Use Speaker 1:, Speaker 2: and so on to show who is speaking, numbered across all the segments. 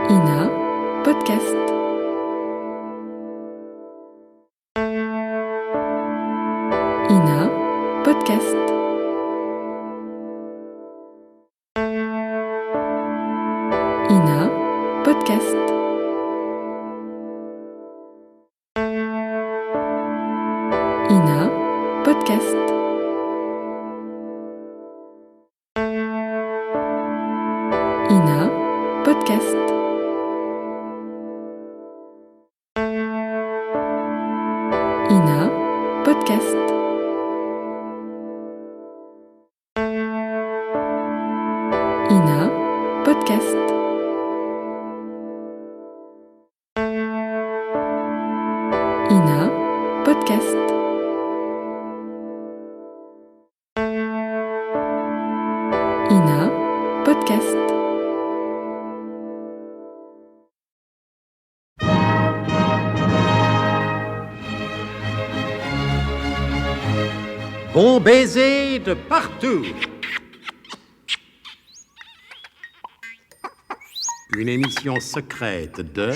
Speaker 1: Ina Podcast. Ina Podcast. Ina Podcast. Ina Podcast. Ina Podcast. Ina Podcast. Ina Podcast. Ina Podcast. Ina Podcast.
Speaker 2: Bon baiser de partout. Une émission secrète de...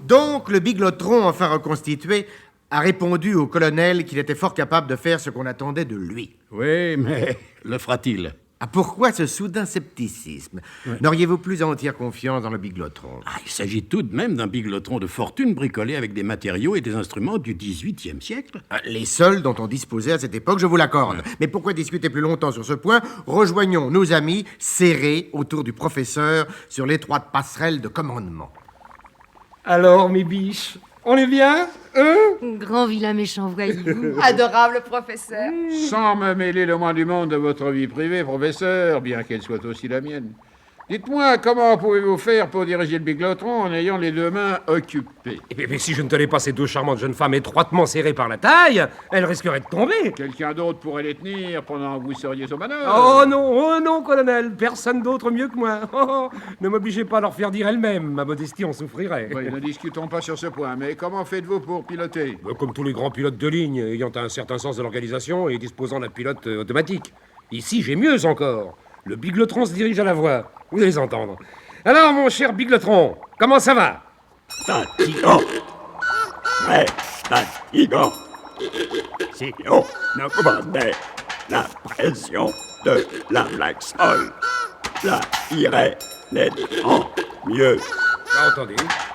Speaker 3: Donc, le biglotron, enfin reconstitué, a répondu au colonel qu'il était fort capable de faire ce qu'on attendait de lui.
Speaker 2: Oui, mais le fera-t-il?
Speaker 3: Ah, pourquoi ce soudain scepticisme? N'auriez-vous plus entière confiance dans le biglotron?
Speaker 2: Il s'agit tout de même d'un biglotron de fortune bricolé avec des matériaux et des instruments du XVIIIe siècle.
Speaker 3: Les seuls dont on disposait à cette époque, je vous l'accorde. Mais pourquoi discuter plus longtemps sur ce point? Rejoignons nos amis serrés autour du professeur sur l'étroite passerelle de commandement.
Speaker 4: Alors, mes biches, on est bien,
Speaker 5: Grand vilain méchant voyou.
Speaker 6: Adorable professeur.
Speaker 7: Sans me mêler le moins du monde de votre vie privée, professeur, bien qu'elle soit aussi la mienne. Dites-moi, comment pouvez-vous faire pour diriger le biglotron en ayant les deux mains occupées?
Speaker 4: mais si je ne tenais pas ces deux charmantes jeunes femmes étroitement serrées par la taille, elles risqueraient de tomber.
Speaker 7: Quelqu'un d'autre pourrait les tenir pendant que vous seriez aux manœuvres.
Speaker 4: Oh non, colonel, personne d'autre mieux que moi. Ne m'obligez pas à leur faire dire elles-mêmes, ma modestie en souffrirait.
Speaker 7: Oui, ne discutons pas sur ce point, mais comment faites-vous pour piloter?
Speaker 4: Comme tous les grands pilotes de ligne, ayant un certain sens de l'organisation et disposant d'un pilote automatique. Ici, j'ai mieux encore. Le biglotron se dirige à la voie. Vous allez entendre. Alors, mon cher biglotron, comment ça va?
Speaker 8: Fatigant. Très fatigant. Si on augmentait la pression de la Blacksol, ça irait nettement mieux.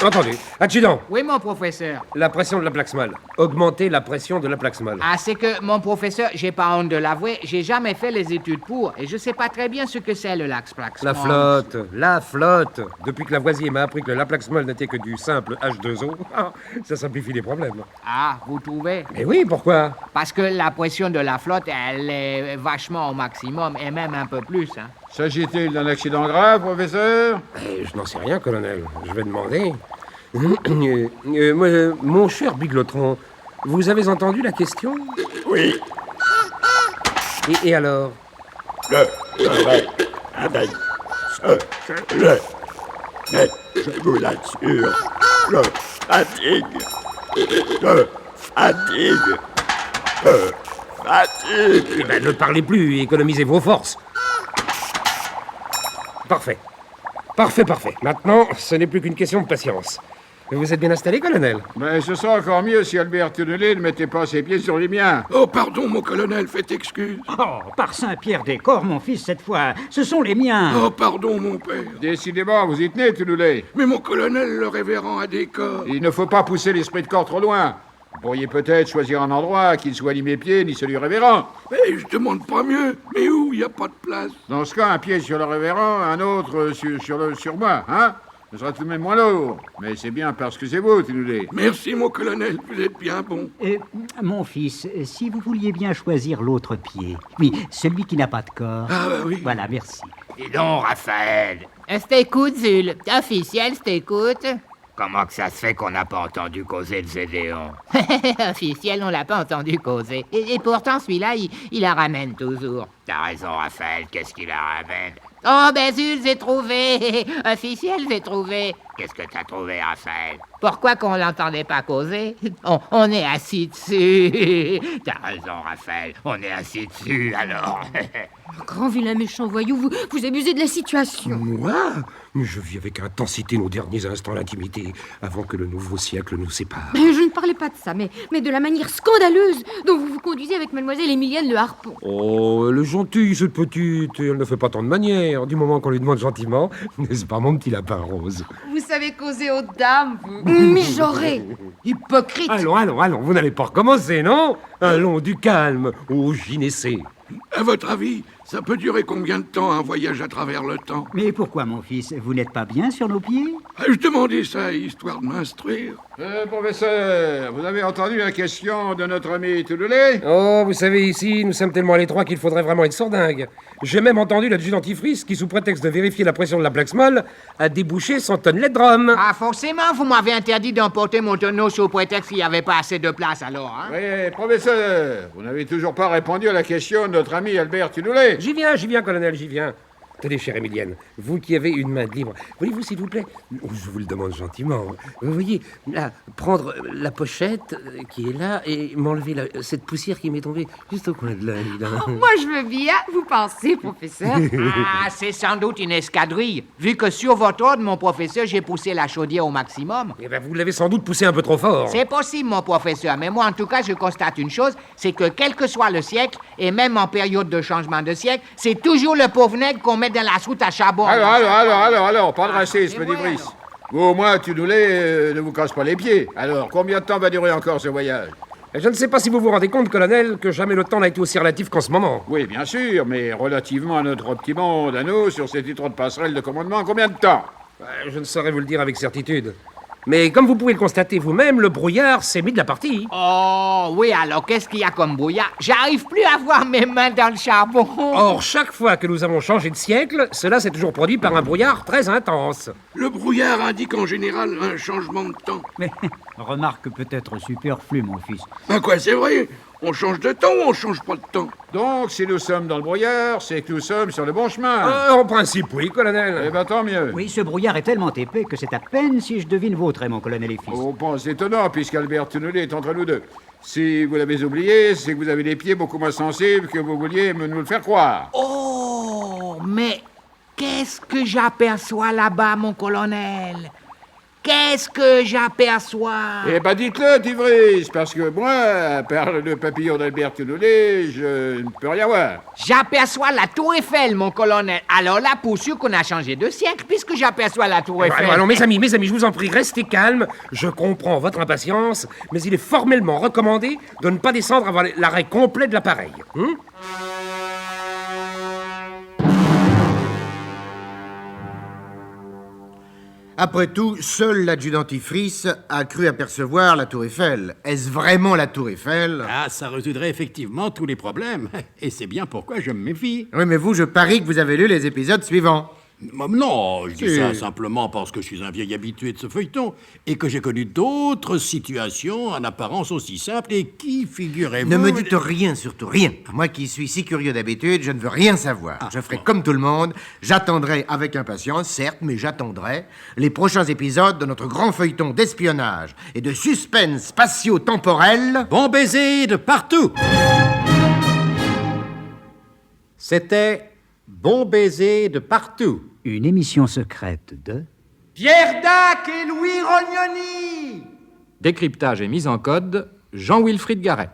Speaker 4: Attendez. Adjudant,
Speaker 6: Oui, mon professeur.
Speaker 4: la pression de la Plaxmal. Augmenter la pression de la Plaxmal.
Speaker 6: Ah, c'est que, mon professeur, j'ai pas honte de l'avouer, j'ai jamais fait les études pour, et je sais pas très bien ce que c'est le lax plax.
Speaker 4: La flotte. Depuis que Lavoisier m'a appris que le Laplaxmol n'était que du simple H2O, ça simplifie les problèmes.
Speaker 6: Ah, vous trouvez?
Speaker 4: Mais oui, pourquoi?
Speaker 6: Parce que la pression de la flotte, elle est vachement au maximum, et même un peu plus, hein.
Speaker 7: S'agit-il d'un accident grave, professeur?
Speaker 4: Je n'en sais rien, colonel. Je vais demander. Mon cher biglotron, vous avez entendu la question?
Speaker 8: Oui,
Speaker 4: Et alors?
Speaker 8: je ferai avec ce que je... Mais je vous l'assure, je fatigue.
Speaker 4: Eh ben, ne parlez plus et économisez vos forces. Parfait. Maintenant, ce n'est plus qu'une question de patience. Vous êtes bien installé, colonel?
Speaker 7: Mais ce sera encore mieux si Albert Tunnelé ne mettait pas ses pieds sur les miens.
Speaker 8: Oh, pardon, mon colonel, faites excuse.
Speaker 9: Oh, par Saint-Pierre-des-Corps, mon fils, cette fois, ce sont les miens.
Speaker 8: Oh, pardon, mon père.
Speaker 7: Décidément, vous y tenez, Tunnelé.
Speaker 8: Mais mon colonel, le révérend a des corps.
Speaker 7: Il ne faut pas pousser l'esprit de corps trop loin. Vous pourriez peut-être choisir un endroit qui ne soit ni mes pieds ni celui du révérend.
Speaker 8: Mais je demande pas mieux. Mais où? Il n'y a pas de place.
Speaker 7: Dans ce cas, un pied sur le révérend, un autre sur moi, hein? Ce sera tout de même moins lourd. Mais c'est bien parce que c'est vous, Tunnelé.
Speaker 8: Merci, mon colonel, vous êtes bien bon.
Speaker 9: Mon fils, si vous vouliez bien choisir l'autre pied. Oui, celui qui n'a pas de corps.
Speaker 8: Ah, bah oui.
Speaker 9: Voilà, merci.
Speaker 10: Dis donc, Raphaël,
Speaker 6: T'écoutes, Zul. Officiel, t'écoutes.
Speaker 10: comment que ça se fait qu'on n'a pas entendu causer de Zédéon?
Speaker 6: Officiel, on l'a pas entendu causer. Et pourtant, celui-là, il la ramène toujours.
Speaker 10: T'as raison, Raphaël, qu'est-ce qu'il la ramène?
Speaker 6: Oh, ben Zul, j'ai trouvé. Officiel, j'ai trouvé.
Speaker 10: qu'est-ce que t'as trouvé, Raphaël?
Speaker 6: Pourquoi qu'on l'entendait pas causer? On est assis dessus.
Speaker 10: T'as raison, Raphaël, on est assis dessus, alors.
Speaker 5: Grand vilain méchant voyou, vous abusez de la situation.
Speaker 4: Moi? Mais je vis avec intensité nos derniers instants d'intimité, avant que le nouveau siècle nous sépare.
Speaker 5: Je ne parlais pas de ça, mais de la manière scandaleuse dont vous vous conduisez avec mademoiselle Émilienne Le Harpon.
Speaker 4: Oh, elle est gentille, cette petite, et elle ne fait pas tant de manières, du moment qu'on lui demande gentiment, n'est-ce pas, mon petit lapin rose?
Speaker 6: Vous savez causer aux dames, vous.
Speaker 5: Mijauré.
Speaker 6: Hypocrite.
Speaker 4: Allons, vous n'allez pas recommencer, non? Allons, du calme, au gynécée.
Speaker 8: À votre avis, ça peut durer combien de temps un voyage à travers le temps?
Speaker 9: Mais pourquoi, mon fils? Vous n'êtes pas bien sur nos pieds?
Speaker 8: Je demandais ça histoire de m'instruire.
Speaker 7: Professeur, vous avez entendu la question de notre ami Touloulet?
Speaker 4: Oh, vous savez, ici, nous sommes tellement à l'étroit qu'il faudrait vraiment être sourdingue. J'ai même entendu l'adjudant-dentifrice qui, sous prétexte de vérifier la pression de la plaque molle, a débouché son tonnelet de rhum.
Speaker 6: Ah, forcément, vous m'avez interdit d'emporter mon tonneau sous prétexte qu'il n'y avait pas assez de place, alors, hein?
Speaker 7: Oui, professeur, vous n'avez toujours pas répondu à la question de notre ami Albert Touloulet.
Speaker 4: J'y viens, colonel, j'y viens. Tenez, chère Émilienne, vous qui avez une main de libre, voulez-vous, s'il vous plaît, je vous le demande gentiment, vous voyez, là, prendre la pochette qui est là et m'enlever cette poussière qui m'est tombée juste au coin de l'œil, là.
Speaker 5: Moi, je veux bien. Vous pensez, professeur?
Speaker 6: Ah, c'est sans doute une escadrille, vu que sur votre ordre, mon professeur, j'ai poussé la chaudière au maximum.
Speaker 4: Eh bien, vous l'avez sans doute poussé un peu trop fort.
Speaker 6: C'est possible, mon professeur, mais moi, en tout cas, je constate une chose, c'est que quel que soit le siècle, et même en période de changement de siècle, c'est toujours le pauvre nègre qu'on met dans la soute à charbon.
Speaker 7: Alors, pas de racisme, dit Brice.
Speaker 6: alors.
Speaker 7: Vous, au moins, Touloulet, ne vous casse pas les pieds. Alors, combien de temps va durer encore ce voyage?
Speaker 4: Je ne sais pas si vous vous rendez compte, colonel, que jamais le temps n'a été aussi relatif qu'en ce moment.
Speaker 7: Oui, bien sûr, mais relativement à notre petit monde, à nous, sur cette étroite passerelle de commandement, combien de temps?
Speaker 4: Je ne saurais vous le dire avec certitude. Mais comme vous pouvez le constater vous-même, le brouillard s'est mis de la partie.
Speaker 6: Oh, oui, alors qu'est-ce qu'il y a comme brouillard? J'arrive plus à voir mes mains dans le charbon.
Speaker 4: Or, chaque fois que nous avons changé de siècle, cela s'est toujours produit par un brouillard très intense.
Speaker 8: Le brouillard indique en général un changement de temps.
Speaker 9: Mais remarque peut-être superflue, mon fils.
Speaker 8: Quoi, c'est vrai? On change de temps ou on change pas de temps?
Speaker 7: Donc, si nous sommes dans le brouillard, c'est que nous sommes sur le bon chemin.
Speaker 4: En principe, oui, colonel.
Speaker 7: Eh ben, tant mieux.
Speaker 9: Oui, ce brouillard est tellement épais que c'est à peine si je devine vos traits, mon colonel et fils.
Speaker 7: Oh, bon, c'est étonnant, puisqu'Albert Touloulet est entre nous deux. Si vous l'avez oublié, c'est que vous avez les pieds beaucoup moins sensibles que vous vouliez nous le faire croire.
Speaker 6: Oh, mais qu'est-ce que j'aperçois là-bas, mon colonel? Qu'est-ce que j'aperçois?
Speaker 7: Eh ben, dites-le, Tivris, parce que moi, à part le papillon d'Albert Touloulet, je ne peux rien voir.
Speaker 6: J'aperçois la tour Eiffel, mon colonel. Alors là, pour sûr qu'on a changé de siècle, puisque j'aperçois la tour Eiffel.
Speaker 4: Alors, mes amis, je vous en prie, restez calmes. Je comprends votre impatience, mais il est formellement recommandé de ne pas descendre avant l'arrêt complet de l'appareil.
Speaker 3: Après tout, seul l'adjudant-dentifrice a cru apercevoir la tour Eiffel. Est-ce vraiment la tour Eiffel?
Speaker 2: Ah, ça résoudrait effectivement tous les problèmes. Et c'est bien pourquoi je me méfie.
Speaker 3: Oui, mais vous, je parie que vous avez lu les épisodes suivants.
Speaker 2: Non, je dis
Speaker 3: Si.
Speaker 2: ça simplement parce que je suis un vieil habitué de ce feuilleton et que j'ai connu d'autres situations en apparence aussi simples et qui, figurez-vous...
Speaker 3: Ne me dites rien, surtout rien. Moi qui suis si curieux d'habitude, je ne veux rien savoir. Je ferai comme tout le monde. J'attendrai avec impatience, certes, mais j'attendrai les prochains épisodes de notre grand feuilleton d'espionnage et de suspense spatio-temporel.
Speaker 2: Bon baiser de partout. C'était Bon baiser de partout.
Speaker 9: Une émission secrète de...
Speaker 6: Pierre Dac et Louis Rognoni.
Speaker 1: Décryptage et mise en code, Jean-Wilfried Garret.